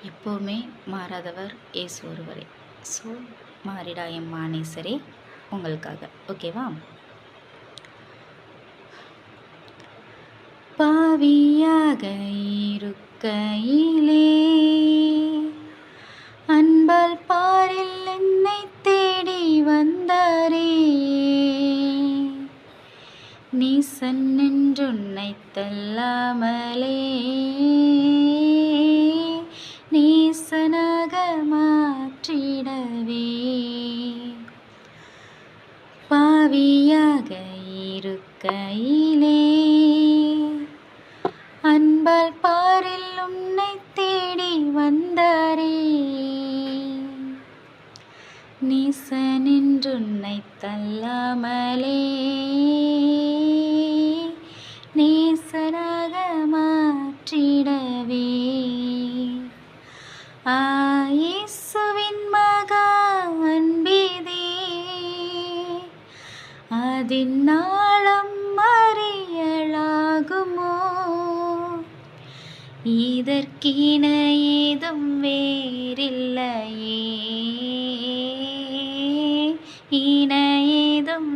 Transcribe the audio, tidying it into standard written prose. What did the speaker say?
எப்போவுமே மாறாதவர் இயேசு ஒருவரே. ஸோ மாறிடா என் மானேசரே உங்களுக்காக. ஓகேவா? பாவியாக இருக்கையிலே அன்பால் பாரில் என்னை தேடி வந்தாரே. நீசன் என்றுன்னை தள்ளாமலே நீசனாக மாற்றிடவே. பாவியாக இருக்கையிலே அன்பால் பாரில் உன்னை தேடி வந்தாரே. நீசன் என்றுன்னை தள்ளாமலே நீசனாக மாற்றிடவே. இயேசுவின் மகா அன்பிதே அதின் நாளம் அறியலாகுமோ. இதற்கின ஏதும் வேறில்லையே, இன ஏதும்